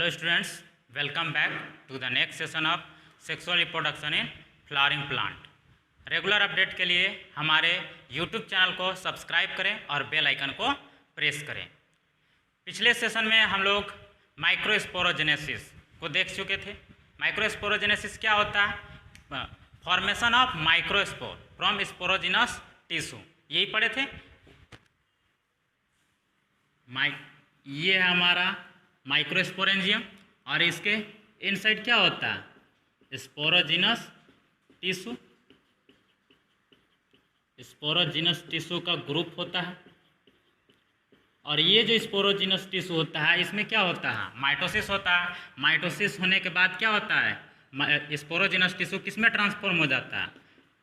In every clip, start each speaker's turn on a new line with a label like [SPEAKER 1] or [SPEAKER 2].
[SPEAKER 1] Hello students, welcome back to the next session of sexual reproduction in flowering plant. Regular update के लिए हमारे YouTube channel को subscribe करें और bell icon को प्रेस करें। पिछले सेशन में हम लोग माइक्रोस्पोरोजेनेसिस को देख चुके थे। माइक्रोस्पोरोजेनेसिस क्या होता है? Formation of microspore from sporogenous tissue, यही पढ़े थे। ये है हमारा माइक्रोस्पोरेंजियम और इसके इनसाइड क्या होता है? Sporogenous tissue. स्पोरोजिनस टिश्यू का ग्रुप होता है और ये जो स्पोरोजिनस टिश्यू होता है इसमें क्या होता है? माइटोसिस होता है। माइटोसिस होने के बाद क्या होता है? स्पोरोजिनस टिश्यू किस में ट्रांसफॉर्म हो जाता है?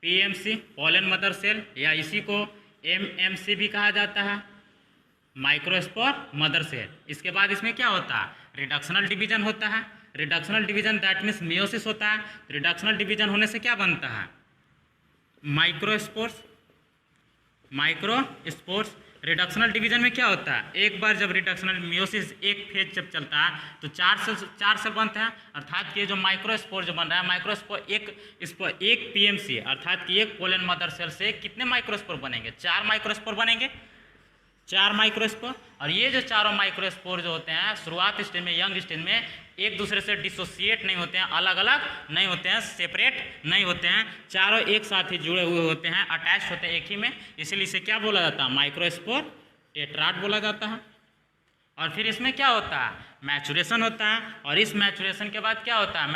[SPEAKER 1] पीएमसी, पोलन मदर सेल, या इसी को एमएमसी भी कहा जाता है, माइक्रोस्पोर मदर सेल। इसके बाद इसमें क्या होता है? रिडक्शनल डिवीजन होता है। Reductional division that means meiosis होता है। रिडक्शनल डिवीजन होने से क्या बनता है? माइक्रोस्पोर्स। माइक्रोस्पोर्स रिडक्शनल डिवीजन में क्या होता है? एक बार जब रिडक्शनल मियोसिस एक फेज जब चलता है तो चार सेल बनते हैं, अर्थात कि ये जो माइक्रोस्पोर जो बन रहा है, माइक्रोस्पोर एक पीएमसी अर्थात कि एक पोलन मदर सेल से कितने माइक्रोस्पोर बनेंगे? 4 माइक्रोस्पोर बनेंगे, 4 माइक्रोस्पोर। और ये जो चारों माइक्रोस्पोर जो होते हैं शुरुआत स्टेज में, यंग स्टेज में एक दूसरे से डिसोसिएट नहीं होते हैं, अलग अलग नहीं होते हैं, सेपरेट नहीं होते हैं, चारों एक साथ ही जुड़े हुए होते हैं, अटैच होते हैं एक ही में। इसलिए इसे क्या बोला जाता है? माइक्रोस्पोर टेट्राड बोला जाता है। और फिर इसमें क्या होता है? मैचुरेशन होता है। और इस मैचुरेशन के बाद क्या होता है?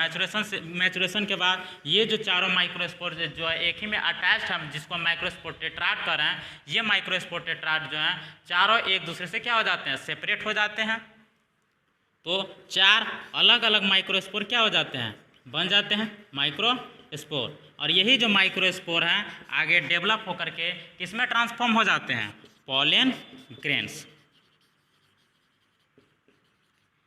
[SPEAKER 1] मैचुरेशन के बाद ये जो चारों माइक्रोस्पोर जो है एक ही में अटैच्ड है, जिसको माइक्रोस्पोर टेट्राड कर रहे हैं, ये माइक्रोस्पोर टेट्राड जो है चारों एक दूसरे से क्या हो जाते हैं? सेपरेट हो जाते हैं। तो 4 अलग अलग माइक्रोस्पोर क्या हो जाते हैं? बन जाते हैं माइक्रोस्पोर। और यही जो माइक्रोस्पोर हैं आगे डेवलप होकर के किस में ट्रांसफॉर्म हो जाते हैं? Pollen grains.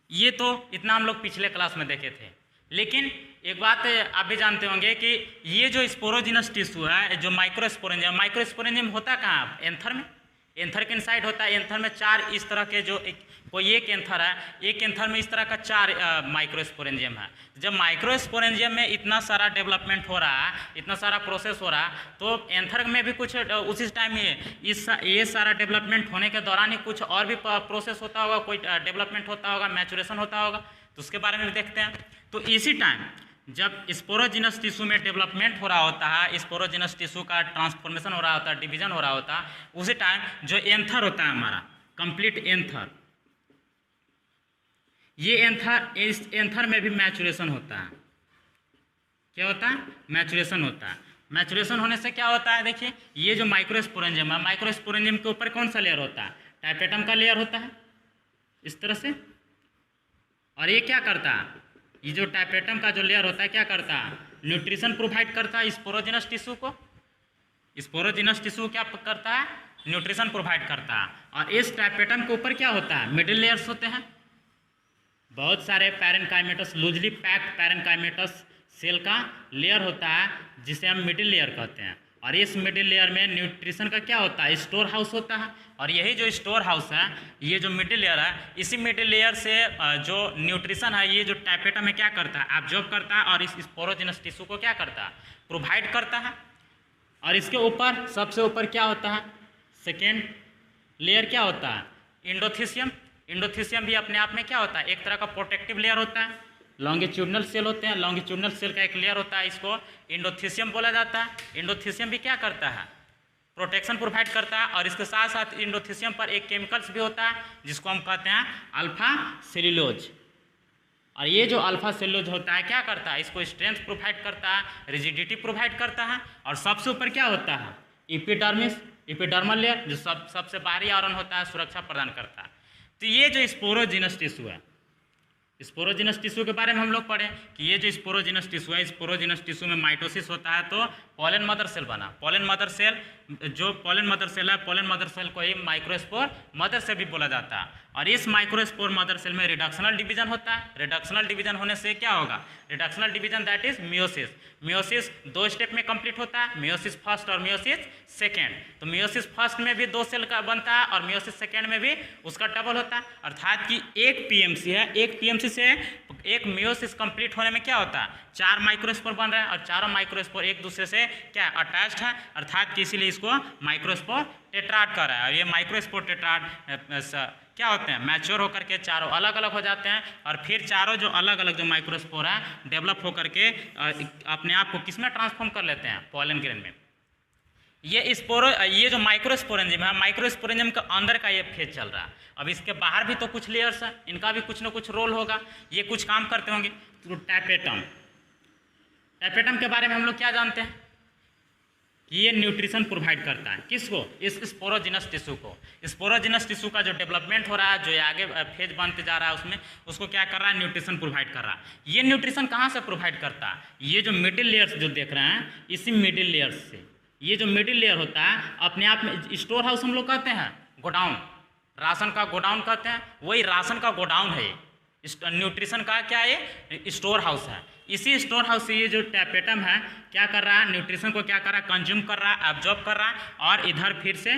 [SPEAKER 1] ये तो इतना हम लोग पिछले क्लास में देखे थे। लेकिन एक बात आप भी जानते होंगे कि ये जो स्पोरोजिनस टिश्यू है, जो माइक्रोस्पोरेंजियम होता कहाँ? एंथर में। एंथर के इनसाइड होता है। एंथर में 4 इस तरह के जो कोई एक एंथर है, एक एंथर में इस तरह का 4 माइक्रोस्पोरेंजियम है। जब माइक्रोस्पोरेंजियम में इतना सारा डेवलपमेंट हो रहा है, इतना सारा प्रोसेस हो रहा है, तो एंथर में भी कुछ उसी टाइम ये सारा डेवलपमेंट होने के दौरान ही कुछ और भी प्रोसेस होता होगा, कोई डेवलपमेंट होता होगा, मैचुरेशन होता होगा, तो उसके बारे में भी देखते हैं। तो इसी टाइम जब स्पोरोजिनस टिश्यू में डेवलपमेंट हो रहा होता है, स्पोरोजिनस टिश्यू का ट्रांसफॉर्मेशन हो रहा होता है, डिवीजन हो रहा होता है, उसी टाइम जो एंथर होता है हमारा कंप्लीट एंथर, ये इस एंथर में भी मैचुरेशन होता है। क्या होता है? मैचुरेशन होता है। मैचुरेशन होने से क्या होता है? देखिए, ये जो माइक्रोस्पोरेंजियम है, माइक्रोस्पोरेंजियम के ऊपर कौन सा लेयर होता है? टाइपेटम का लेयर होता है इस तरह से। और ये क्या करता है? ये जो टाइपेटम का जो लेयर होता है क्या करता है? न्यूट्रिशन प्रोवाइड करता है स्पोरोजिनस टिश्यू को। स्पोरोजिनस टिश्यू क्या करता है? न्यूट्रिशन प्रोवाइड करता है। और इस टाइपेटम के ऊपर क्या होता है? मिडिल लेयर्स होते हैं, बहुत सारे parenchymatous, loosely packed parenchymatous cell का लेयर होता है जिसे हम मिडिल लेयर कहते हैं। और इस मिडिल लेयर में न्यूट्रिशन का क्या होता है? स्टोर हाउस होता है। और यही जो स्टोर हाउस है, ये जो मिडिल लेयर है, इसी मिडिल लेयर से जो न्यूट्रिशन है ये जो टाइपेटम में क्या करता है? एब्जॉर्ब करता है और इस स्पोरोजिनस टिश्यू को क्या करता है? प्रोवाइड करता है। और इसके ऊपर सबसे ऊपर क्या होता है? सेकेंड लेयर क्या होता है? इंडोथीसियम। इंडोथीसियम भी अपने आप में क्या होता है? एक तरह का प्रोटेक्टिव लेयर होता है। लॉन्गिट्यूडनल सेल होते हैं, लॉन्गिट्यूडनल सेल का एक लेयर होता है, इसको इंडोथीसियम बोला जाता है। इंडोथीसियम भी क्या करता है? प्रोटेक्शन प्रोवाइड करता है। और इसके साथ साथ इंडोथीसियम पर एक केमिकल्स भी होता है जिसको हम कहते हैं अल्फा सेल्यूलोज। और ये जो अल्फा सेल्यूलोज होता है क्या करता है? इसको स्ट्रेंथ प्रोवाइड करता है, रिजिडिटी प्रोवाइड करता है। और सबसे ऊपर क्या होता है? एपिडर्मिस, एपिडर्मल लेयर, जो सबसे बाहरी आवरण होता है, सुरक्षा प्रदान करता है। तो ये जो स्पोरोजिनस टिश्यू है, स्पोरोजिनस टिश्यू के बारे में हम लोग पढ़े कि ये जो स्पोरोजिनस टिश्यू है, स्पोरोजिनस टिश्यू में माइटोसिस होता है तो पोलन मदर सेल बना। पोलन मदर सेल, जो पोलन मदर सेल है, पोलन मदर सेल को ही माइक्रोस्पोर मदर सेल भी बोला जाता है। और इस माइक्रोस्पोर मदर सेल में रिडक्शनल डिवीजन होता है। रिडक्शनल डिवीजन होने से क्या होगा? Reductional division that is meiosis. Meiosis 2 step में कंप्लीट होता है, मियोसिस फर्स्ट और मियोसिस सेकेंड। तो मियोसिस फर्स्ट में भी 2 सेल का बनता है और मियोसिस सेकेंड में भी उसका डबल होता है, अर्थात कि एक पीएमसी है, एक पीएमसी से एक मियोसिस कंप्लीट होने में क्या होता है, 4 माइक्रोस्पोर बन रहा है और चारों माइक्रोस्पोर एक दूसरे से क्या अटैच्ड है, अर्थात कि इसीलिए इसको माइक्रोस्पोर टेट्राड कर रहा है। और ये माइक्रोस्पोर टेट्राड क्या होते हैं, मैच्योर होकर के चारों अलग अलग हो जाते हैं और फिर चारों जो अलग अलग जो माइक्रोस्पोर है डेवलप होकर के अपने आप को किस में ट्रांसफॉर्म कर लेते हैं, पॉलन ग्रेन में। ये जो माइक्रोस्पोरेंजियम है, माइक्रोस्पोरेंजियम के अंदर का ये फेज चल रहा है। अब इसके बाहर भी तो कुछ लेयर्स है, इनका भी कुछ ना कुछ रोल होगा, ये कुछ काम करते होंगे। तो टैपेटम, टैपेटम के बारे में हम लोग क्या जानते हैं कि ये न्यूट्रिशन प्रोवाइड करता है, किसको, इस स्पोरोजिनस टिश्यू को। स्पोरोजिनस टिश्यू का जो डेवलपमेंट हो रहा है, जो आगे फेज बनते जा रहा है, उसमें उसको क्या कर रहा है, न्यूट्रिशन प्रोवाइड कर रहा है। ये न्यूट्रिशन कहाँ से प्रोवाइड करता है, ये जो मिडिल लेयर्स जो देख रहे हैं, इसी मिडिल लेयर्स से। ये जो मिडिल लेयर होता है अपने आप में स्टोर हाउस हम लोग कहते हैं, गोडाउन, राशन का गोडाउन कहते हैं, वही राशन का गोडाउन है ये। न्यूट्रिशन का क्या है, स्टोर हाउस है। इसी स्टोर हाउस से ये जो टैपेटम है क्या कर रहा है, न्यूट्रिशन को क्या कर रहा है, कंज्यूम कर रहा है, एब्जॉर्ब कर रहा है और इधर फिर से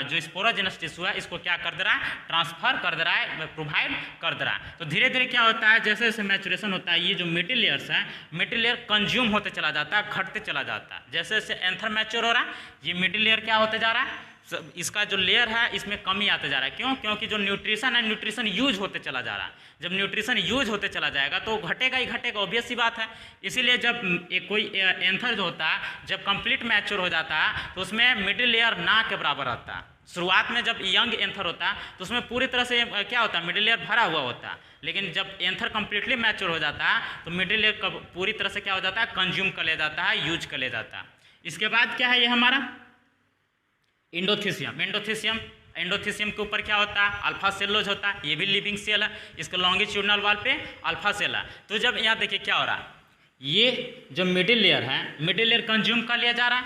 [SPEAKER 1] जो स्पोरोजिनस टिश्यू है इसको क्या कर दे रहा है, ट्रांसफर कर दे रहा है, प्रोवाइड कर दे रहा है। तो धीरे धीरे क्या होता है, जैसे जैसे मैचुरेशन होता है, ये जो मिडिल लेयर्स है, मिडिल लेयर कंज्यूम होते चला जाता है, घटते चला जाता है। जैसे जैसे एंथर मैच्योर हो रहा है, ये मिडिल लेयर क्या होते जा रहा है, इसका जो लेयर है इसमें कमी आते जा रहा है। क्यों, क्योंकि जो न्यूट्रिशन है, न्यूट्रिशन यूज होते चला जा रहा है। जब न्यूट्रिशन यूज होते चला जाएगा तो घटेगा ही घटेगा, ऑब्वियस सी बात है। इसीलिए जब कोई एंथर जो होता है जब कंप्लीट मैच्योर हो जाता है तो उसमें मिडिल लेयर ना के बराबर रहता है। शुरुआत में जब यंग एंथर होता है तो उसमें पूरी तरह से क्या होता है, मिडिल लेयर भरा हुआ होता है। लेकिन जब एंथर कंप्लीटली मैच्योर हो जाता है तो मिडिल लेयर पूरी तरह से क्या हो जाता है, कंज्यूम कर ले जाता है, यूज कर ले जाता है। इसके बाद क्या है, ये हमारा एंडोथीसियम। एंडोथीसियम के ऊपर क्या होता है, अल्फा सेलोज होता है, ये भी लिविंग सेल है, इसके लॉन्गिट्यूडनल वॉल पे अल्फा सेल है। तो जब यहाँ देखिए क्या हो रहा है, ये जो मिडिल लेयर है, मिडिल लेयर कंज्यूम कर लिया जा रहा है,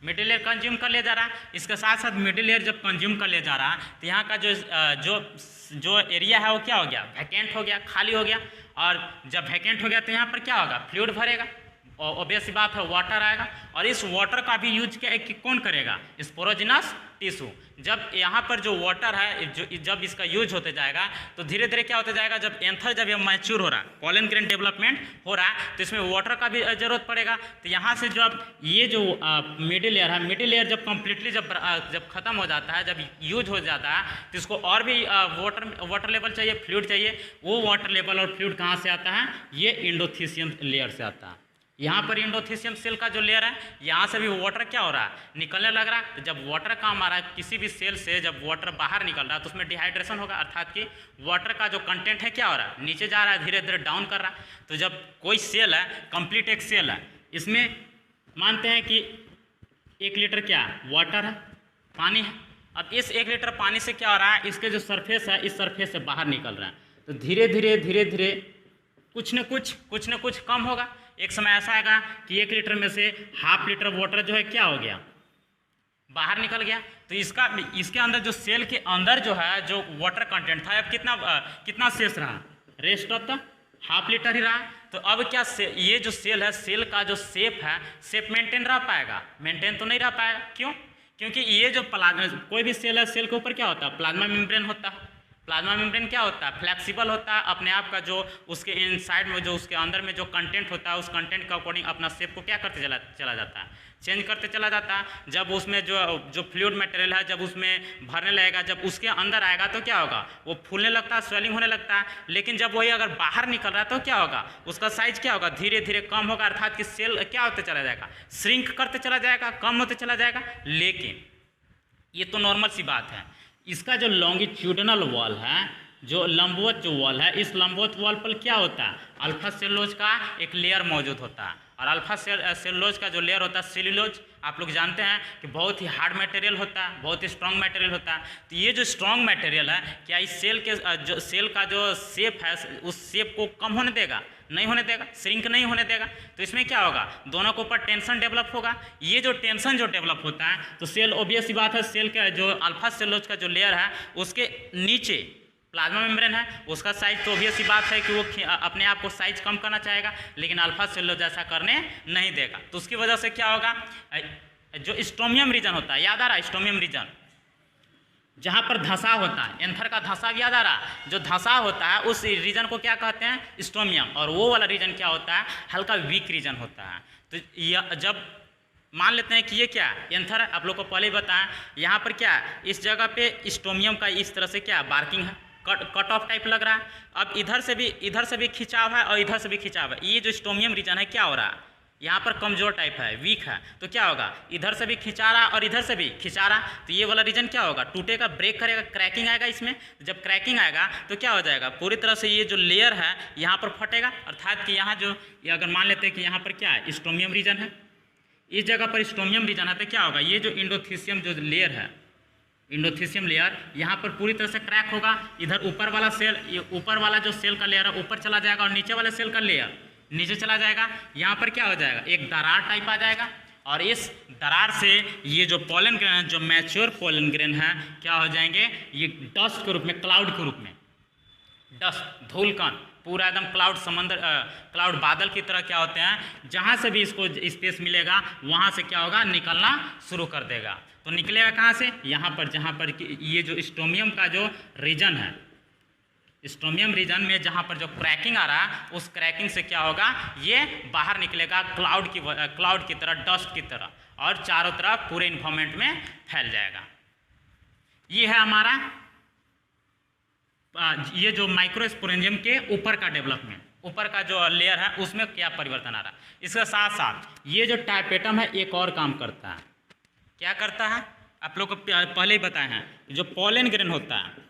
[SPEAKER 1] मिडिल लेयर कंज्यूम कर लिया जा रहा है। इसके साथ साथ मिडिल लेयर जब कंज्यूम कर लिया जा रहा है तो यहाँ का जो एरिया है वो क्या हो गया, वैकेंट हो गया, खाली हो गया। और जब वैकेंट हो गया तो यहाँ पर क्या होगा, फ्लूइड भरेगा, और ऑब्वियस बात है वाटर आएगा। और इस वाटर का भी यूज क्या कौन करेगा, स्पोरोजिनस टिश्यू। जब यहाँ पर जो वाटर है जब इसका यूज होते जाएगा तो धीरे धीरे क्या होते जाएगा, जब एंथर जब ये मैच्योर हो रहा है, पॉलन ग्रेन डेवलपमेंट हो रहा है, तो इसमें वाटर का भी जरूरत पड़ेगा। तो यहाँ से जब ये जो मिडिल लेयर है, मिडिल लेयर जब कम्प्लीटली जब खत्म हो जाता है, जब यूज हो जाता है तो इसको और भी वाटर लेवल चाहिए, फ्लूइड चाहिए। वो वाटर लेवल और फ्लूइड कहाँ से आता है, ये एंडोथीसियम लेयर से आता है। यहाँ पर एंडोथीसियम सेल का जो लेयर है, यहाँ से भी वाटर क्या हो रहा है, निकलने लग रहा है। तो जब वाटर काम आ रहा है किसी भी सेल से, जब वाटर बाहर निकल रहा है तो उसमें डिहाइड्रेशन होगा, अर्थात कि वाटर का जो कंटेंट है क्या हो रहा है, नीचे जा रहा है, धीरे धीरे डाउन कर रहा है। तो जब कोई सेल है, कंप्लीट एक सेल है, इसमें मानते हैं कि 1 लीटर क्या वाटर है, पानी है। अब इस 1 लीटर पानी से क्या हो रहा है, इसके जो सरफेस है, इस सरफेस से बाहर निकल रहा है। तो धीरे धीरे कुछ न कुछ कम होगा। एक समय ऐसा आएगा कि 1 लीटर में से ½ लीटर वाटर जो है क्या हो गया, बाहर निकल गया। तो इसके अंदर जो सेल के अंदर जो है जो वाटर कंटेंट था, अब कितना शेष रहा, रेस्ट ऑफ द ½ लीटर ही रहा। तो अब क्या ये जो सेल है, सेल का जो शेप है, शेप मेंटेन रह पाएगा, मेंटेन तो नहीं रह पाएगा। क्यों, क्योंकि ये जो कोई भी सेल है, सेल के ऊपर क्या होता है, प्लाज्मा मेम्ब्रेन होता है। प्लाज्मा मेम्ब्रेन क्या होता है, फ्लेक्सिबल होता है, अपने आप का जो उसके इनसाइड में जो उसके अंदर में जो कंटेंट होता है, उस कंटेंट के अकॉर्डिंग अपना शेप को क्या करते चला जाता है, चेंज करते चला जाता है। जब उसमें जो फ्लूइड मटेरियल है जब उसमें भरने लगेगा, जब उसके अंदर आएगा तो क्या होगा, वो फूलने लगता है, स्वेलिंग होने लगता है। लेकिन जब वही अगर बाहर निकल रहा है तो क्या होगा, उसका साइज क्या होगा, धीरे धीरे कम होगा, अर्थात कि सेल क्या होते चला जाएगा, श्रिंक करते चला जाएगा, कम होते चला जाएगा। लेकिन ये तो नॉर्मल सी बात है। इसका जो लॉन्गिट्यूडनल वॉल है, जो लंबवत जो वॉल है, इस लंबवत वॉल पर क्या होता है, अल्फा सेलुलोज का एक लेयर मौजूद होता है। और अल्फा सेलुलोज का जो लेयर होता है, सेल्यूलोज, आप लोग जानते हैं कि बहुत ही हार्ड मटेरियल होता है, बहुत ही स्ट्रॉन्ग मटेरियल होता है। तो ये जो स्ट्रॉन्ग मटेरियल है, क्या इस सेल का जो शेप है, उस शेप को कम होने देगा, नहीं होने देगा, श्रिंक नहीं होने देगा। तो इसमें क्या होगा, दोनों के ऊपर टेंशन डेवलप होगा। ये जो टेंशन जो डेवलप होता है तो सेल, ऑब्वियस सी बात है, सेल का जो अल्फा सेलुलोज का जो लेयर है उसके नीचे प्लाज्मा मेम्ब्रेन है, उसका साइज तो ऑब्वियस सी बात है कि वो अपने आप को साइज कम करना चाहेगा, लेकिन अल्फा सेलुलोज ऐसा करने नहीं देगा। तो उसकी वजह से क्या होगा, जो स्ट्रोमियम रीजन होता है, याद आ रहा है स्ट्रोमियम रीजन, जहाँ पर धसा होता है, एंथर का धसा याद आ रहा, जो धसा होता है उस रीजन को क्या कहते हैं, स्टोमियम, और वो वाला रीजन क्या होता है, हल्का वीक रीजन होता है। तो जब मान लेते हैं कि ये क्या एंथर, आप लोग को पहले ही बताया, यहाँ पर क्या इस जगह पे स्टोमियम का इस तरह से क्या बार्किंग है, कट ऑफ टाइप लग रहा है। अब इधर से भी खिंचाव है और इधर से भी खिंचाव है। ये जो स्टोमियम रीजन है क्या हो रहा है, यहाँ पर कमजोर टाइप है, वीक है, तो क्या होगा, इधर से भी खिंचा रहा और इधर से भी खिंचा रहा, तो ये वाला रीजन क्या होगा, टूटेगा, ब्रेक करेगा, क्रैकिंग आएगा इसमें। जब क्रैकिंग आएगा तो क्या हो जाएगा, पूरी तरह से ये जो लेयर है यहाँ पर फटेगा, अर्थात कि यहाँ जो अगर मान लेते हैं कि यहाँ पर क्या है स्टोमियम रीजन है, इस जगह पर स्टोमियम रीजन है, तो क्या होगा, ये जो इंडोथीसियम जो लेयर है, इंडोथीसियम लेयर यहाँ पर पूरी तरह से क्रैक होगा। इधर ऊपर वाला सेल, ये ऊपर वाला जो सेल का लेयर है ऊपर चला जाएगा और नीचे वाले सेल का लेयर नीचे चला जाएगा। यहाँ पर क्या हो जाएगा, एक दरार टाइप आ जाएगा, और इस दरार से ये जो पॉलन ग्रेन है, जो मैच्योर पॉलन ग्रेन है, क्या हो जाएंगे, ये डस्ट के रूप में, क्लाउड के रूप में, डस्ट धूलकण, पूरा एकदम क्लाउड, समंदर क्लाउड बादल की तरह क्या होते हैं, जहाँ से भी इसको स्पेस मिलेगा वहाँ से क्या होगा, निकलना शुरू कर देगा। तो निकलेगा कहाँ से, यहाँ पर, जहाँ पर ये जो स्टोमियम का जो रीजन है, स्टोमियम रीजन में जहाँ पर जो क्रैकिंग आ रहा है, उस क्रैकिंग से क्या होगा, ये बाहर निकलेगा क्लाउड की तरह, डस्ट की तरह, और चारों तरफ पूरे इन्वायरमेंट में फैल जाएगा। ये है हमारा ये जो माइक्रोस्पोरेंजियम के ऊपर का डेवलपमेंट, ऊपर का जो लेयर है उसमें क्या परिवर्तन आ रहा है। इसके साथ साथ ये जो टाइपेटम है एक और काम करता है, क्या करता है, आप लोग को पहले ही बताए हैं, जो पॉलन ग्रेन होता है,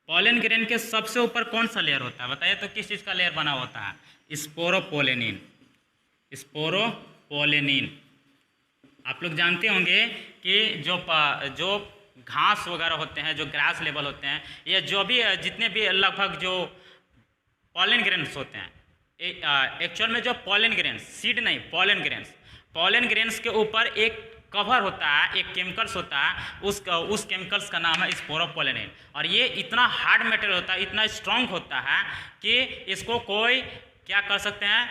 [SPEAKER 1] पॉलन ग्रेन के सबसे ऊपर कौन सा लेयर होता है बताइए, तो किस चीज़ का लेयर बना होता है, स्पोरोपोलेनिन, स्पोरोपोलेनिन। आप लोग जानते होंगे कि जो घास वगैरह होते हैं, जो ग्रास लेवल होते हैं, या जो भी जितने भी लगभग जो पॉलन ग्रेन्स होते हैं, एक्चुअल में जो पॉलन ग्रेन्स, सीड नहीं, पॉलन ग्रेन्स के ऊपर एक कवर होता है, एक केमिकल्स होता है, उस केमिकल्स का नाम है स्पोरोपोलेनिन। और ये इतना हार्ड मटेरियल होता है, इतना स्ट्रॉन्ग होता है कि इसको कोई क्या कर सकते हैं,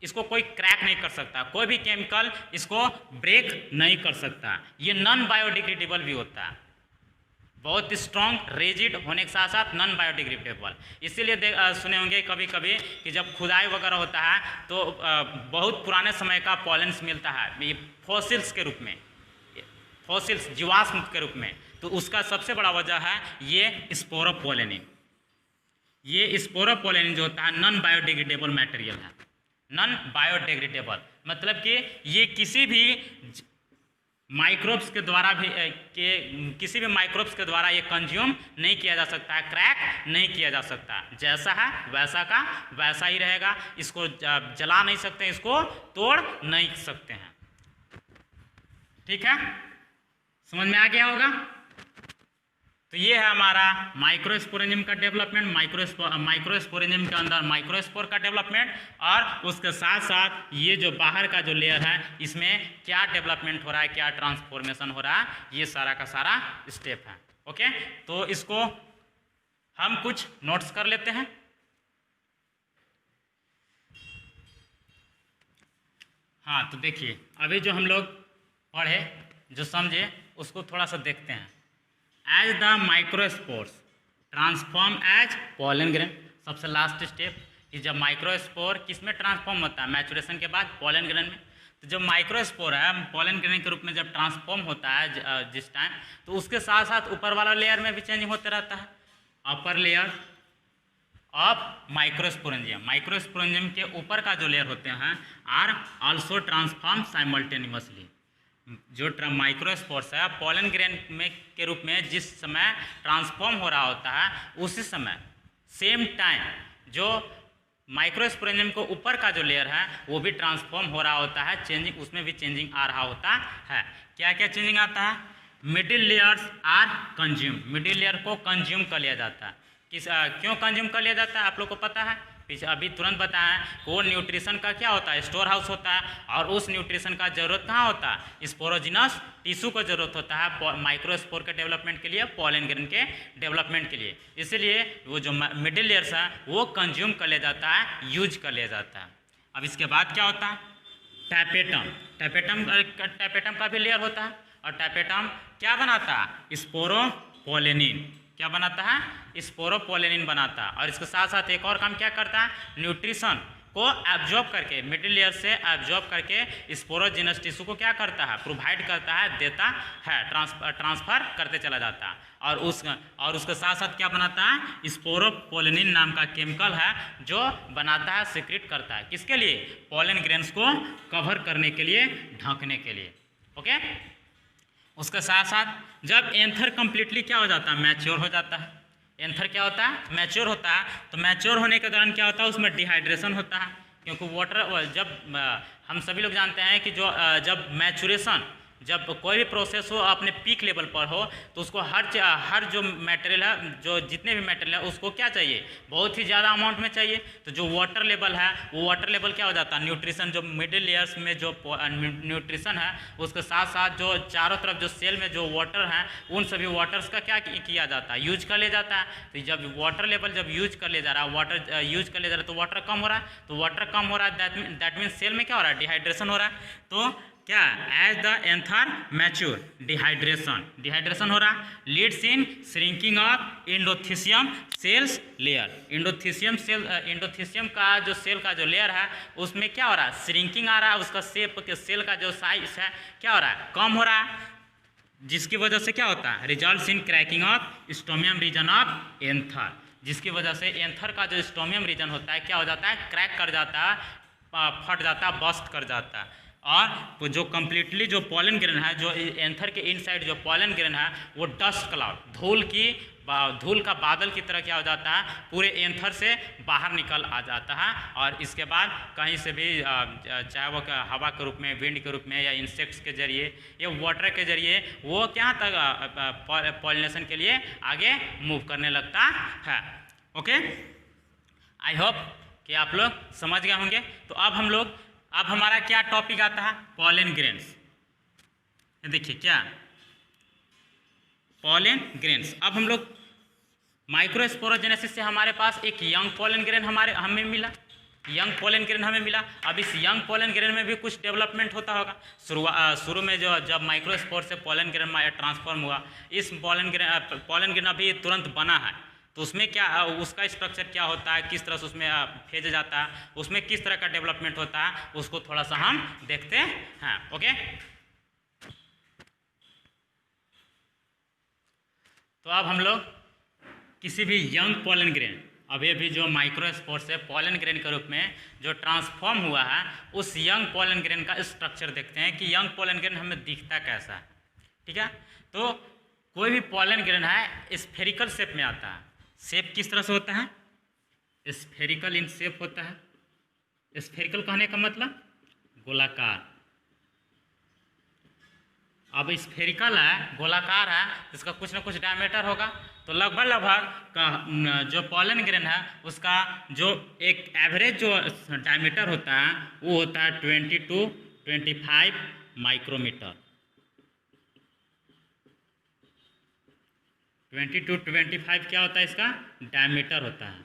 [SPEAKER 1] इसको कोई क्रैक नहीं कर सकता, कोई भी केमिकल इसको ब्रेक नहीं कर सकता। ये नॉन बायोडिग्रेडेबल भी होता है, बहुत स्ट्रॉन्ग, रेजिड होने के साथ साथ नॉन बायोडिग्रेडेबल। इसीलिए सुने होंगे कभी कभी कि जब खुदाई वगैरह होता है तो बहुत पुराने समय का पॉलेंस मिलता है फॉसिल्स के रूप में, फॉसिल्स जीवाश्म के रूप में, तो उसका सबसे बड़ा वजह है ये स्पोरोपोलेनिन। ये स्पोरोपोलेनिन जो होता है नॉन बायोडिग्रेडेबल मटेरियल है, नॉन बायोडिग्रेडेबल मतलब कि ये किसी भी माइक्रोब्स के द्वारा भी किसी भी माइक्रोब्स के द्वारा ये कंज्यूम नहीं किया जा सकता है, क्रैक नहीं किया जा सकता, जैसा है वैसा का वैसा ही रहेगा। इसको जला नहीं सकते, इसको तोड़ नहीं सकते हैं। ठीक है, समझ में आ गया होगा। तो ये है हमारा माइक्रोस्पोरेंजियम का डेवलपमेंट, माइक्रोस्पोरेंजियम के अंदर माइक्रोस्पोर का डेवलपमेंट, और उसके साथ साथ ये जो बाहर का जो लेयर है इसमें क्या डेवलपमेंट हो रहा है, क्या ट्रांसफॉर्मेशन हो रहा है, ये सारा का सारा स्टेप है। ओके, तो इसको हम कुछ नोट्स कर लेते हैं। हाँ, तो देखिए अभी जो हम लोग पढ़े, जो समझे, उसको थोड़ा सा देखते हैं। As the microspores transform as pollen grain, सबसे लास्ट स्टेप कि जब माइक्रोस्पोर किस में ट्रांसफॉर्म होता है, मैचुरेशन के बाद पॉलन ग्रेन में। तो जब माइक्रोस्पोर है पॉलन ग्रेन के रूप में जब ट्रांसफॉर्म होता है जिस टाइम, तो उसके साथ साथ ऊपर वाला लेयर में भी चेंजिंग होते रहता है। Upper layer of microsporangium, microsporangium के ऊपर का जो लेयर होते हैं आर आल्सो ट्रांसफॉर्म साइमल्टेनियसली। जो माइक्रोस्पोर्स है पॉलन ग्रेन में के रूप में जिस समय ट्रांसफॉर्म हो रहा होता है, उसी समय सेम टाइम जो माइक्रोस्पोरेंजियम को ऊपर का जो लेयर है वो भी ट्रांसफॉर्म हो रहा होता है, चेंजिंग, उसमें भी चेंजिंग आ रहा होता है। क्या क्या चेंजिंग आता है, middle layers are consume, middle layer को कंज्यूम कर लिया जाता है। क्यों कंज्यूम कर लिया जाता है आप लोग को पता है, पीछे अभी तुरंत बताया, वो न्यूट्रिशन का क्या होता है, स्टोर हाउस होता है, और उस न्यूट्रिशन का जरूरत कहाँ होता है, स्पोरोजिनस टिश्यू को जरूरत होता है माइक्रोस्पोर के डेवलपमेंट के लिए, पॉलन ग्रेन के डेवलपमेंट के लिए। इसलिए वो जो मिडिल लेयर्स है वो कंज्यूम कर लिया जाता है, यूज कर लिया जाता है। अब इसके बाद क्या होता है, टैपेटम, टैपेटम का भी लेयर होता है। और टापेटम क्या बनाता है? स्पोरोपोलेनिन। क्या बनाता है? स्पोरोपोलेनिन बनाता है। और इसके साथ साथ एक और काम क्या करता है? न्यूट्रिशन को एब्जॉर्ब करके, मिडिल लेयर से एब्जॉर्ब करके स्पोरोजिनस टिश्यू को क्या करता है? प्रोवाइड करता है, देता है, ट्रांसफर करते चला जाता है। और उसके साथ साथ क्या बनाता है? स्पोरोपोलेनिन नाम का केमिकल है जो बनाता है, सीक्रेट करता है, किसके लिए? पॉलन ग्रेन्स को कवर करने के लिए, ढकने के लिए। ओके, उसके साथ साथ जब एंथर कंप्लीटली क्या हो जाता है? मैच्योर हो जाता है। एंथर क्या होता है? मैच्योर होता है। तो मैच्योर होने के दौरान क्या होता है? उसमें डिहाइड्रेशन होता है, क्योंकि वाटर जब हम सभी लोग जानते हैं कि जब मैचुरेशन, जब कोई भी प्रोसेस हो अपने पीक लेवल पर हो तो उसको हर जो मटेरियल है, जो जितने भी मटेरियल है उसको क्या चाहिए? बहुत ही ज़्यादा अमाउंट में चाहिए। तो जो वाटर लेवल है वो वाटर लेवल क्या हो जाता है? न्यूट्रिशन, जो मिडिल लेयर्स में जो न्यूट्रिशन है उसके साथ साथ जो चारों तरफ जो सेल में जो वाटर है उन सभी वाटर्स का क्या किया जाता है? यूज कर लिया जाता है। तो जब वाटर लेवल जब यूज कर लिया जा रहा है, वाटर यूज कर लिया जा रहा है, तो वाटर कम हो रहा है। तो वाटर कम हो रहा है, दैट मीन सेल में क्या हो रहा है? डिहाइड्रेशन हो रहा है। तो क्या? As the anther mature, dehydration हो रहा, leads in shrinking of endothecium cells layer. Endothecium का जो सेल का जो लेयर है उसमें क्या हो रहा है? श्रिंकिंग आ रहा है, उसका सेल का जो साइज है क्या हो रहा है? कम हो रहा है, जिसकी वजह से क्या होता है? Results in cracking of stomium region of anther, जिसकी वजह से एंथर का जो स्टोमियम रीजन होता है क्या हो जाता है? क्रैक कर जाता है, फट जाता है, बस्ट कर जाता है। और जो कम्प्लीटली जो पॉलन ग्रेन है, जो एंथर के इनसाइड जो पॉलन ग्रेन है वो डस्ट क्लाउड, धूल का बादल की तरह क्या हो जाता है? पूरे एंथर से बाहर निकल आ जाता है। और इसके बाद कहीं से भी चाहे वो हवा के रूप में, विंड के रूप में, या इंसेक्ट्स के जरिए या वाटर के जरिए वो क्या तक पॉलिनेशन के लिए आगे मूव करने लगता है। ओके, आई होप कि आप लोग समझ गए होंगे। तो अब हमारा क्या टॉपिक आता है? Pollen grains. देखिए क्या पॉलन ग्रेन्स। अब हम लोग माइक्रोस्पोरोजेनेसिस से हमारे पास एक यंग पॉलन ग्रेन हमें मिला, यंग पॉलन ग्रेन हमें मिला। अब इस यंग पॉलन ग्रेन में भी कुछ डेवलपमेंट होता होगा। शुरू में जब माइक्रोस्पोर से पॉलन ग्रेन में ट्रांसफॉर्म हुआ, इस पॉलन ग्रेन अभी तुरंत बना है, तो उसमें क्या, उसका स्ट्रक्चर क्या होता है, किस तरह से उसमें भेज जाता है, उसमें किस तरह का डेवलपमेंट होता है, उसको थोड़ा सा हम देखते हैं। ओके, तो अब हम लोग किसी भी यंग पॉलन ग्रेन, अभी जो माइक्रोस्पोर से पॉलन ग्रेन के रूप में जो ट्रांसफॉर्म हुआ है, उस यंग पॉलन ग्रेन का स्ट्रक्चर देखते हैं कि यंग पॉलन ग्रेन हमें दिखता कैसा है। ठीक है, तो कोई भी पॉलन ग्रेन है स्फेरिकल शेप में आता है। शेप किस तरह से होता है? स्फेरिकल इन शेप होता है। स्फेरिकल कहने का मतलब गोलाकार। अब स्फेरिकल है, गोलाकार है, इसका कुछ ना कुछ डायमीटर होगा। तो लगभग का जो पॉलन ग्रेन है उसका जो एक एवरेज जो डायमीटर होता है वो होता है 20 to 25 माइक्रोमीटर। 20 to 25 क्या होता है? इसका डायमीटर होता है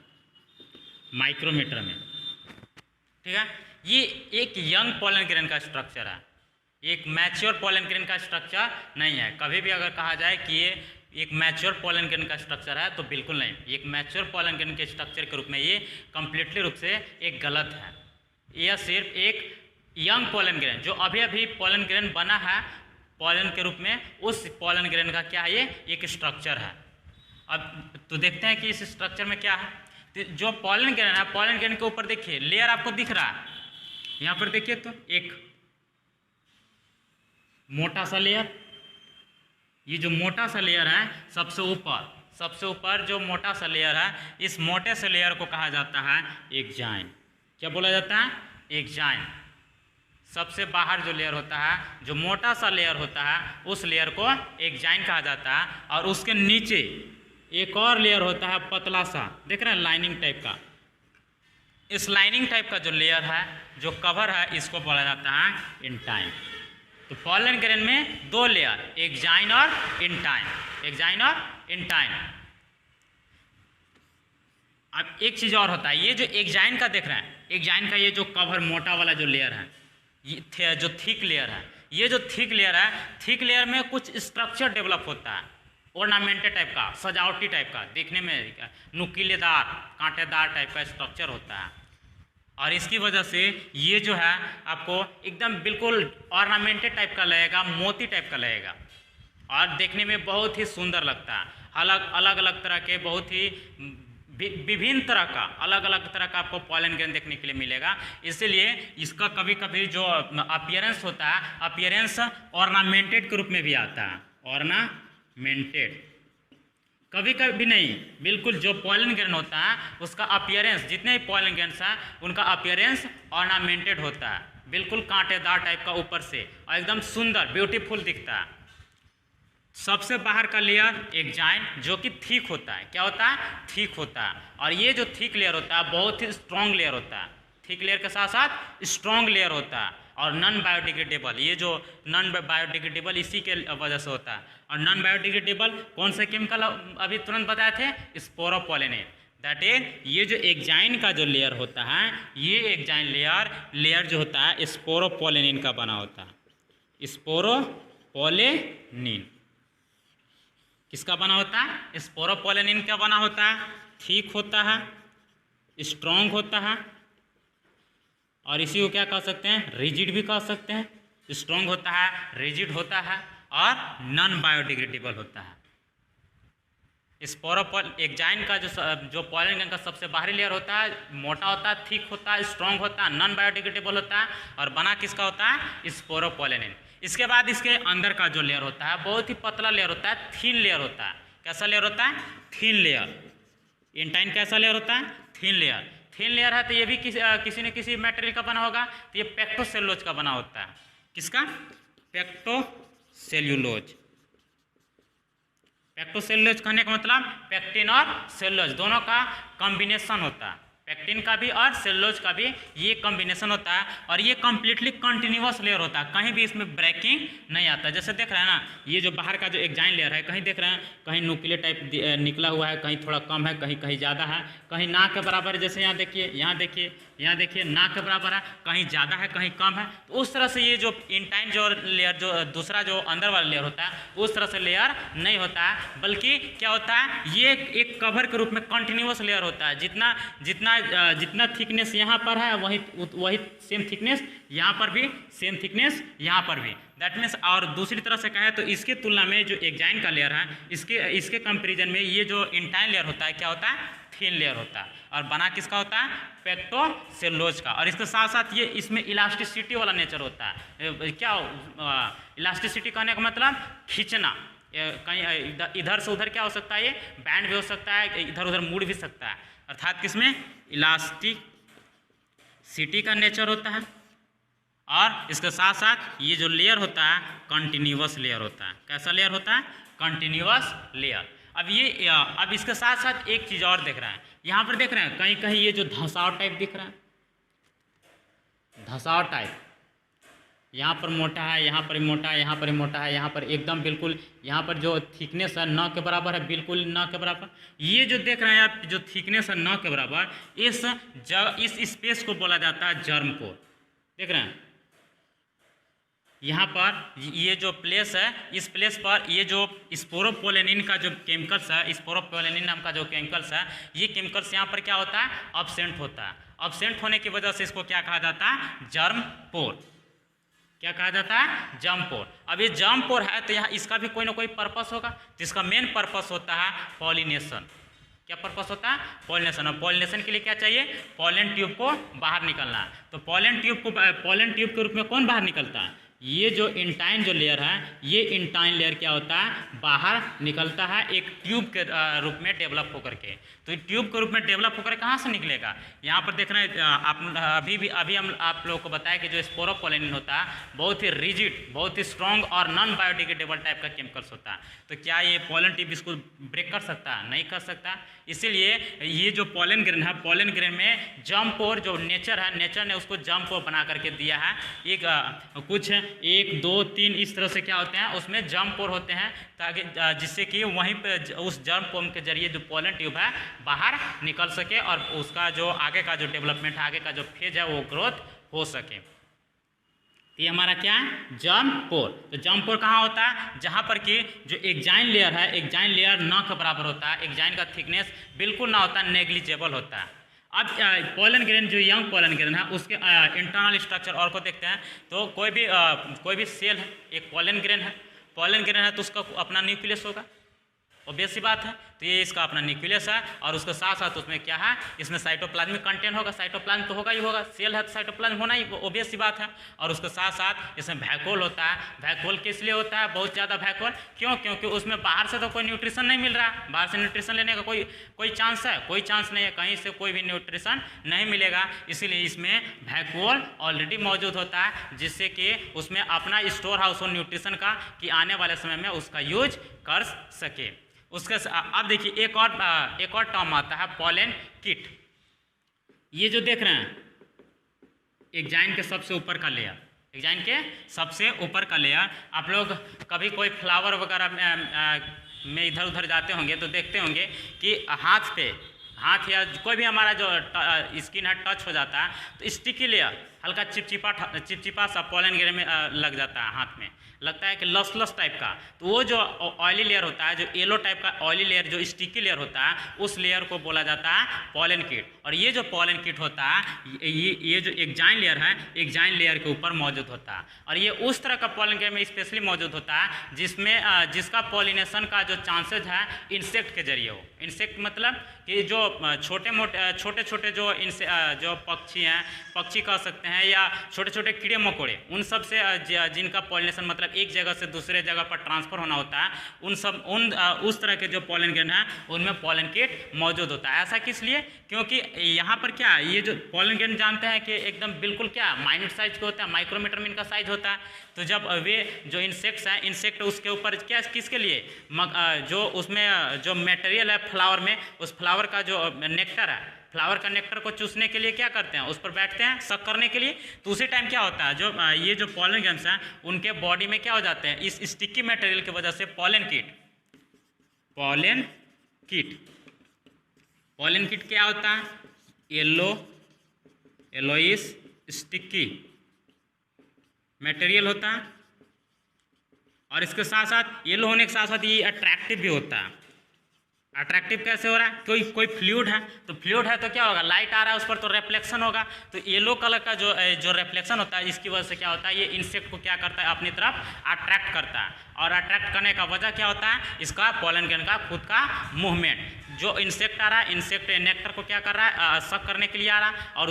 [SPEAKER 1] माइक्रोमीटर में। ठीक है, ये एक यंग पॉलन ग्रेन का स्ट्रक्चर है, एक मैच्योर पॉलन ग्रेन का स्ट्रक्चर नहीं है। कभी भी अगर कहा जाए कि ये एक मैच्योर पॉलन ग्रेन का स्ट्रक्चर है तो बिल्कुल नहीं। एक मैच्योर पॉलन ग्रेन के स्ट्रक्चर के रूप में ये कंप्लीटली रूप से एक गलत है। यह सिर्फ एक यंग पॉलन ग्रेन जो अभी पॉलन ग्रेन बना है पॉलन के रूप में, उस पॉलन ग्रेन का क्या है? ये एक स्ट्रक्चर है। अब तो देखते हैं कि इस स्ट्रक्चर में क्या है। तो जो पॉलन ग्रेन है, पॉलन ग्रेन के ऊपर देखिए लेयर आपको दिख रहा है, यहाँ पर देखिए तो एक मोटा सा लेयर, ये जो मोटा सा लेयर है सबसे ऊपर जो मोटा सा लेयर है, इस मोटे से लेयर को कहा जाता है एक्जाइन। क्या बोला जाता है? एक्जाइन। सबसे बाहर जो लेयर होता है, जो मोटा सा लेयर होता है, उस लेयर को एक्जाइन कहा जाता है। और उसके नीचे एक और लेयर होता है पतला सा, देख रहे हैं, लाइनिंग टाइप का। इस लाइनिंग टाइप का जो लेयर है, जो कवर है, इसको बोला जाता है इंटाइन। तो पॉलन ग्रेन में दो लेयर, एक्जाइन और इंटाइन, एक्जाइन और इंटाइन। अब एक चीज़ और होता है, ये जो एक्जाइन का देख रहे हैं, एक्जाइन का ये जो कवर मोटा वाला जो लेयर है, ये जो थिक लेयर है, ये जो थिक लेयर है, थिक लेयर में कुछ स्ट्रक्चर डेवलप होता है, ऑर्नामेंटेड टाइप का, सजावटी टाइप का, देखने में नुकीलेदार कांटेदार टाइप का स्ट्रक्चर होता है। और इसकी वजह से ये जो है आपको एकदम बिल्कुल ऑर्नामेंटेड टाइप का लगेगा, मोती टाइप का लगेगा और देखने में बहुत ही सुंदर लगता है। अलग अलग तरह के बहुत ही विभिन्न तरह का अलग अलग तरह का आपको पॉलन ग्रेन देखने के लिए मिलेगा। इसीलिए इसका कभी कभी जो अपीयरेंस होता है, अपीयरेंस ऑर्नामेंटेड के रूप में भी आता है, ऑर्नामेंटेड। कभी कभी नहीं, बिल्कुल जो पॉलन ग्रेन होता है उसका अपीयरेंस, जितने भी पॉलन ग्रेन्स हैं उनका अपीयरेंस ऑर्नामेंटेड होता है, बिल्कुल कांटेदार टाइप का ऊपर से और एकदम सुंदर ब्यूटीफुल दिखता है। सबसे बाहर का लेयर एक्जाइन जो कि थिक होता है, क्या होता है, थिक होता है। और ये जो थिक लेयर होता है बहुत ही स्ट्रॉन्ग लेयर होता है, थिक लेयर के साथ साथ स्ट्रॉन्ग लेयर होता है। और नॉन बायोडिग्रेडेबल, ये जो नॉन बायोडिग्रेडेबल इसी के वजह से होता है। और नॉन बायोडिग्रेडेबल कौन से केमिकल अभी तुरंत बताए थे, स्पोरोपोलेनेट। दैट इज ये जो एक्जाइन का जो लेयर होता है, ये एक्जाइन लेयर जो होता है स्पोरोपोलेनिन का बना होता है। स्पोरोपोलेनिन किसका बना होता है, स्पोरोपोलेनिन का बना होता है। ठीक होता है, स्ट्रॉन्ग होता है और इसी को क्या कह सकते हैं, रिजिड भी कह सकते हैं। स्ट्रॉन्ग होता है, रिजिड होता है और नॉन बायोडिग्रेडेबल होता है। एक्जाइन का जो पॉलन ग्रेन का सबसे बाहरी लेयर होता है, मोटा होता है, थिक होता है, स्ट्रॉन्ग होता है, नॉन बायोडिग्रेडेबल होता है और बना किसका होता है, स्पोरोपोलेनिन। इसके बाद इसके अंदर का जो लेयर होता है बहुत ही पतला लेयर होता है, थिन लेयर होता है। कैसा लेयर होता है, थिन लेयर। इंटाइन कैसा लेयर होता है, थिन लेयर। थिन लेयर है तो ये भी किसी न किसी मटेरियल का बना होगा, तो ये पेक्टोसेलुलोज का बना होता है। किसका, पेक्टोसेल्यूलोज। पेक्टोसेलुलोज कहने का मतलब पेक्टिन और सेलुलोज दोनों का कॉम्बिनेशन होता है, पेक्टिन का भी और सेलुलोज का भी ये कॉम्बिनेशन होता है। और ये कम्प्लीटली कंटिन्यूअस लेयर होता है, कहीं भी इसमें ब्रेकिंग नहीं आता। जैसे देख रहे हैं ना, ये जो बाहर का जो एक्जाइन लेयर है, कहीं देख रहे हैं कहीं न्यूक्लियर टाइप निकला हुआ है, कहीं थोड़ा कम है, कहीं कहीं ज़्यादा है, कहीं नाक के बराबर है। जैसे यहाँ देखिए, यहाँ देखिए, यहाँ देखिए नाक के बराबर है, कहीं ज़्यादा है, कहीं कम है। तो उस तरह से ये जो इंटाइन जो लेयर, जो दूसरा जो अंदर वाला लेयर होता है, उस तरह से लेयर नहीं होता है, बल्कि क्या होता है, ये एक कवर के रूप में कंटिन्यूअस लेयर होता है। जितना थिकनेस यहाँ पर है वही सेम थिकनेस यहाँ पर भी, सेम थिकनेस यहाँ पर भी। दैट मीन्स, और दूसरी तरह से कहें तो इसके तुलना में जो एक्जाइन का लेयर है, इसके कंपेरिजन में ये जो इंटाइन लेयर होता है क्या होता है, थिन लेयर होता है। और बना किसका होता है, पेक्टोसेलुलोज का। और इसके साथ साथ ये इसमें इलास्टिसिटी वाला नेचर होता है। क्या इलास्टिसिटी कहने का मतलब खींचना, कहीं इधर से उधर क्या हो सकता है, ये बैंड भी हो सकता है, इधर उधर मुड़ भी सकता है। अर्थात किसमें इलास्टिक सिटी का नेचर होता है। और इसके साथ साथ ये जो लेयर होता है कंटिन्यूअस लेयर होता है। कैसा लेयर होता है, कंटिन्यूअस लेयर। अब इसके साथ साथ एक चीज़ और देख रहे हैं, यहाँ पर देख रहे हैं कहीं कहीं ये जो धसाव टाइप दिख रहा है, धसाव टाइप, यहाँ पर मोटा है, यहाँ पर मोटा है, यहाँ पर मोटा है, यहाँ पर एकदम बिल्कुल, यहाँ पर जो थिकनेस है 9 के बराबर है, बिल्कुल 9 के बराबर। ये जो देख रहे हैं आप, जो थिकनेस है 9 के बराबर, इस स्पेस को बोला जाता है जर्म कोर। देख रहे हैं यहाँ पर ये जो प्लेस है, इस प्लेस पर ये जो स्पोरोपोलेनिन का जो केमिकल्स है, स्पोरोपोलेनिन नाम का जो केमिकल्स है, ये केमिकल्स यहाँ पर क्या होता है, अब्सेंट होता है। अब्सेंट होने की वजह से इसको क्या कहा जाता है, जर्म पोर। क्या कहा जाता है, जर्म पोर। अब ये जर्म पोर है तो यहाँ इसका भी कोई ना कोई पर्पस होगा, जिसका मेन पर्पस होता है पॉलिनेशन। क्या पर्पस होता है, पॉलिनेशन। और पॉलिनेशन के लिए क्या चाहिए, पॉलन ट्यूब को बाहर निकलना। तो पॉलन ट्यूब के रूप में कौन बाहर निकलता है, ये जो इंटाइन जो लेयर है, ये इंटाइन लेयर क्या होता है, बाहर निकलता है एक ट्यूब के रूप में डेवलप होकर के। तो ट्यूब के रूप में डेवलप होकर कहाँ से निकलेगा, यहाँ पर देख रहे हैं आप, अभी हम आप लोगों को बताया कि जो स्पोरोपोलेनिन होता है बहुत ही रिजिड, बहुत ही स्ट्रॉन्ग और नॉन बायोडिग्रेडेबल टाइप का केमिकल्स होता है। तो क्या ये पॉलन ट्यूब इसको ब्रेक कर सकता है, नहीं कर सकता। इसीलिए ये जो पॉलन ग्रेन है, पॉलन ग्रेन में जर्म पोर जो नेचर है, नेचर ने उसको जर्म पोर बना करके दिया है। कुछ 1 2 3 इस तरह से क्या होते हैं, उसमें जर्म पोर होते हैं, ताकि जिससे कि वहीं पे उस जर्म पोर के जरिए जो पॉलन ट्यूब है बाहर निकल सके और उसका जो आगे का जो डेवलपमेंट है, आगे का जो फेज है वो ग्रोथ हो सके। तो ये हमारा क्या है, जर्म पोर। तो जर्म पोर कहाँ होता है, जहाँ पर कि जो एग्जाइन लेयर है, एग्जाइन लेयर न के बराबर होता है, एग्जाइन का थिकनेस बिल्कुल ना होता, नेग्लिजिबल होता है। अब पोलन ग्रेन जो यंग पोलन ग्रेन है उसके इंटरनल स्ट्रक्चर और को देखते हैं। तो कोई भी सेल है, एक पोलन ग्रेन है तो उसका अपना न्यूक्लियस होगा, ऑब्वियस सी बात है। तो ये इसका अपना न्यूक्लियस है और उसके साथ साथ उसमें क्या है, इसमें साइटोप्लाज्मिक कंटेंट होगा, साइटोप्लाज्म तो होगा ही होगा, सेल है तो साइटोप्लाज्म होना ही ऑब्वियस सी बात है। और उसके साथ साथ इसमें वैक्यूल होता है। वैक्यूल किस लिए होता है, बहुत ज़्यादा वैक्यूल क्यों, क्योंकि उसमें बाहर से तो कोई न्यूट्रिशन नहीं मिल रहा है, बाहर से न्यूट्रिशन लेने का कोई चांस है, कोई चांस नहीं है, कहीं से कोई भी न्यूट्रिशन नहीं मिलेगा। इसीलिए इसमें वैक्यूल ऑलरेडी मौजूद होता है, जिससे कि उसमें अपना स्टोर हाउस हो न्यूट्रिशन का, कि आने वाले समय में उसका यूज कर सके। उसके अब देखिए एक और टर्म आता है पोलन किट। ये जो देख रहे हैं एग्जाइन के सबसे ऊपर का लेयर, एग्जाइन के सबसे ऊपर का लेयर, आप लोग कभी कोई फ्लावर वगैरह में इधर उधर जाते होंगे तो देखते होंगे कि हाथ या कोई भी हमारा जो स्किन है टच हो जाता है तो स्टिकी लेयर, हल्का चिपचिपा सा पोलन ग्रेन में लग जाता है, हाथ में लगता है कि लस टाइप का। तो वो जो ऑयली लेयर होता है, जो येलो टाइप का ऑयली लेयर, जो स्टिकी लेयर होता है, उस लेयर को बोला जाता है पोलन किट। और ये जो पोलन किट होता है ये जो एग्जाइन लेयर है, एग्जाइन लेयर के ऊपर मौजूद होता है। और ये उस तरह का पोलन ग्रेन में स्पेशली मौजूद होता है जिसका पॉलिनेशन का जो चांसेज है इंसेक्ट के जरिए हो। इंसेक्ट मतलब कि जो छोटे छोटे जो पक्षी हैं, पक्षी कह सकते हैं, या छोटे छोटे कीड़े मकोड़े, उन सब से जिनका पॉलिनेशन मतलब एक जगह से दूसरे जगह पर ट्रांसफ़र होना होता है, उस तरह के जो पोलन ग्रेन है उनमें पोलन किट मौजूद होता है। ऐसा किस लिए, क्योंकि यहाँ पर क्या ये जो पोलन ग्रेन जानते हैं कि एकदम बिल्कुल क्या माइन्यूट साइज के होता है, माइक्रोमीटर में इनका साइज होता है। तो जब वे जो इंसेक्ट्स हैं, इंसेक्ट उसके ऊपर क्या किसके लिए जो उसमें जो मटेरियल है फ्लावर में, उस फ्लावर का जो नेक्टर है, फ्लावर का नेक्टर को चूसने के लिए क्या करते हैं, उस पर बैठते हैं सक करने के लिए। तो उसी टाइम क्या होता है, जो ये जो पोलन ग्रेन्स हैं उनके बॉडी में क्या हो जाते हैं, इस स्टिकी मटेरियल की वजह से पोलन किट क्या होता है, येलोइश स्टिकी मटेरियल होता है। और इसके साथ साथ येलो होने के साथ साथ ये अट्रैक्टिव भी होता है। अट्रैक्टिव कैसे हो रहा है, कोई फ्लूइड है तो फ्लूइड है तो क्या होगा, लाइट आ रहा है उस पर तो रिफ्लेक्शन होगा। तो येलो कलर का जो रिफ्लेक्शन होता है, इसकी वजह से क्या होता है, ये इंसेक्ट को क्या करता है, अपनी तरफ अट्रैक्ट करता है। और अट्रैक्ट करने का वजह क्या होता है, इसका पोलन ग्रेन का खुद का मूवमेंट। जो इंसेक्ट आ रहा है, इंसेक्ट नेक्टर को क्या कर रहा है, सक करने के लिए आ रहा है, और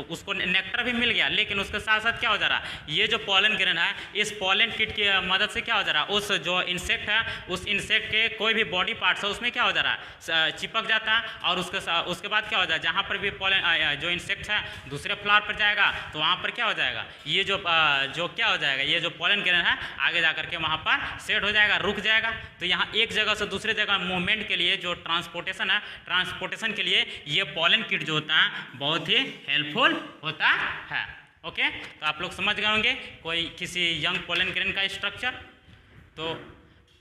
[SPEAKER 1] उसको नेक्टर भी मिल गया, लेकिन उसके साथ साथ क्या हो जा रहा है, ये जो पोलन ग्रेन है इस पोलन किट की मदद से क्या हो जा रहा है, उस जो इंसेक्ट है उस इंसेक्ट के कोई भी बॉडी पार्ट्स है उसमें क्या हो जा रहा है, चिपक जाता है। और उसके बाद क्या हो जाए, जहाँ पर भी पोलन जो इंसेक्ट है दूसरे फ्लावर पर जाएगा तो वहाँ पर क्या हो जाएगा, ये जो क्या हो जाएगा, ये जो पोलन ग्रेन है आगे जा करके वहाँ पर सेट हो जाएगा, रुक जाएगा। तो यहाँ एक जगह से दूसरे जगह मूवमेंट के लिए जो ट्रांसपोर्टेशन के लिए ये पोलन किट जो होता है बहुत ही हेल्पफुल होता है। ओके, तो आप लोग समझ गए होंगे कोई किसी यंग पोलन ग्रेन का स्ट्रक्चर। तो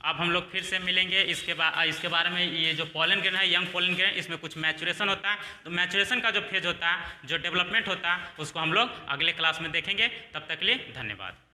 [SPEAKER 1] अब हम लोग फिर से मिलेंगे इसके बारे में। ये जो पोलन ग्रेन है, यंग पोलन ग्रेन, इसमें कुछ मैचुरेशन होता है। तो मैचुरेशन का जो फेज होता है, जो डेवलपमेंट होता है, उसको हम लोग अगले क्लास में देखेंगे। तब तक के लिए धन्यवाद।